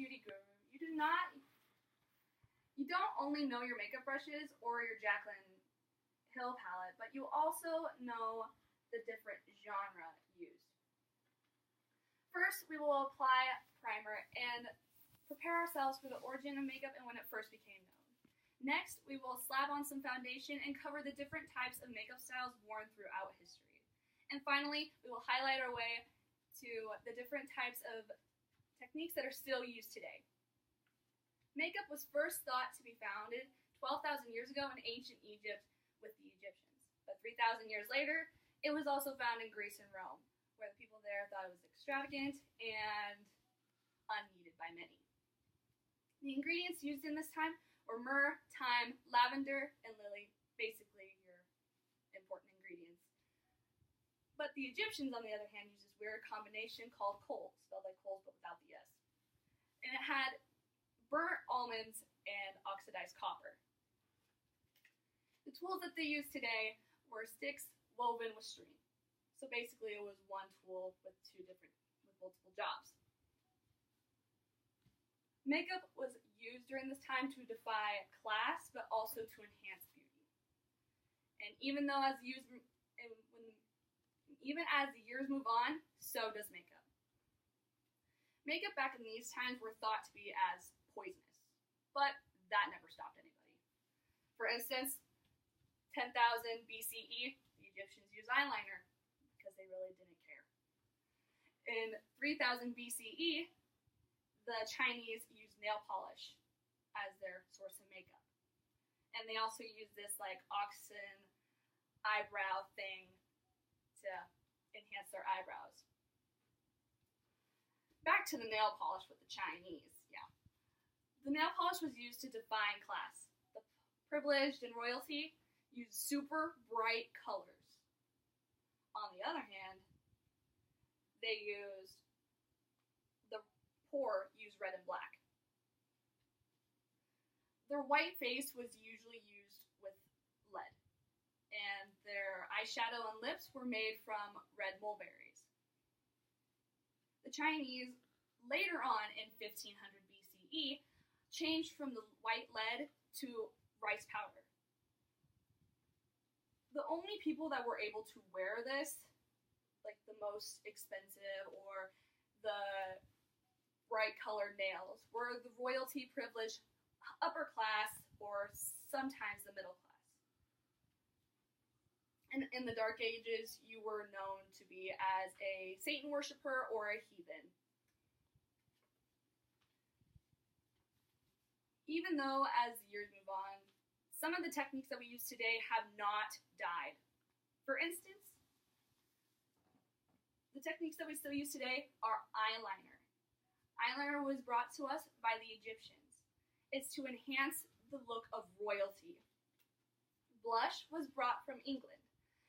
beauty guru, you don't only know your makeup brushes or your Jaclyn Hill palette, but you also know the different genre used. First, we will apply primer and prepare ourselves for the origin of makeup and when it first became known. Next, we will slap on some foundation and cover the different types of makeup styles worn throughout history. And finally, we will highlight our way to the different types of techniques that are still used today. Makeup was first thought to be founded 12,000 years ago in ancient Egypt with the Egyptians. But 3,000 years later, it was also found in Greece and Rome, where the people there thought it was extravagant and unneeded by many. The ingredients used in this time were myrrh, thyme, lavender, and lily, basically your important ingredients. But the Egyptians, on the other hand, used this weird combination called kohl, spelled like coals but without the S. And it had burnt almonds and oxidized copper. The tools that they use today were sticks woven with string. So basically it was one tool with multiple jobs. Makeup was used during this time to defy class, but also to enhance beauty. And even as the years move on, so does makeup. Makeup back in these times were thought to be as poisonous, but that never stopped anybody. For instance, 10,000 BCE, the Egyptians used eyeliner because they really didn't care. In 3000 BCE, the Chinese used nail polish as their source of makeup. And they also used this like oxen eyebrow thing to enhance their eyebrows. Back to the nail polish with the Chinese, The nail polish was used to define class. The privileged and royalty used super bright colors. On the other hand, the poor used red and black. Their white face was usually used with lead, and their eyeshadow and lips were made from red mulberries. The Chinese, later on in 1500 BCE, changed from the white lead to rice powder. The only people that were able to wear this, like the most expensive or the bright colored nails, were the royalty, privileged, upper class, or sometimes the middle class. And in the Dark Ages, you were known to be as a Satan worshiper or a heathen. Even though, as the years move on, some of the techniques that we use today have not died. For instance, the techniques that we still use today are eyeliner. Eyeliner was brought to us by the Egyptians. It's to enhance the look of royalty. Blush was brought from England.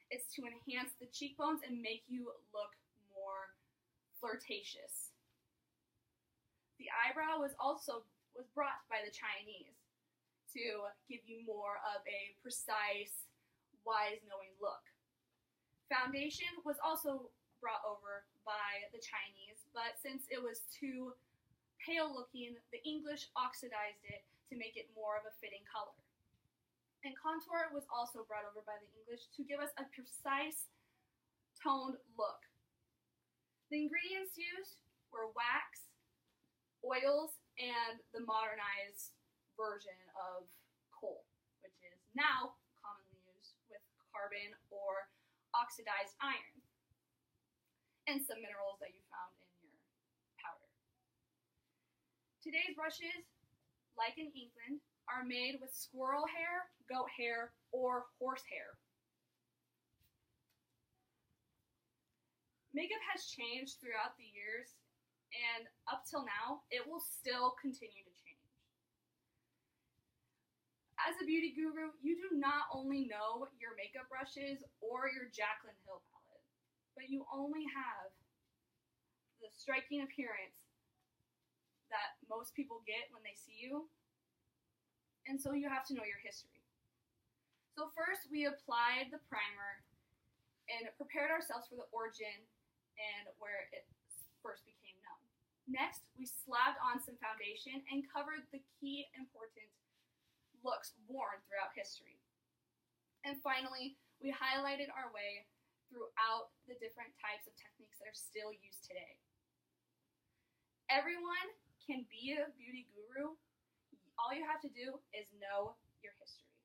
It's to enhance the cheekbones and make you look more flirtatious. The eyebrow was brought by the Chinese to give you more of a precise, wise, knowing look. Foundation was also brought over by the Chinese, but since it was too pale looking, the English oxidized it to make it more of a fitting color. And contour was also brought over by the English to give us a precise, toned look. The ingredients used were wax, oils, and the modernized version of coal, which is now commonly used with carbon or oxidized iron, and some minerals that you found in your powder. Today's brushes, like in England, are made with squirrel hair, goat hair, or horse hair. Makeup has changed throughout the years, and up till now, it will still continue to change. As a beauty guru, you do not only know your makeup brushes or your Jaclyn Hill palette, but you only have the striking appearance that most people get when they see you, and so you have to know your history. So first, we applied the primer and prepared ourselves for the origin and where it first became known. Next, we slabbed on some foundation and covered the key important looks worn throughout history. And finally, we highlighted our way throughout the different types of techniques that are still used today. Everyone can be a beauty guru. All you have to do is know your history.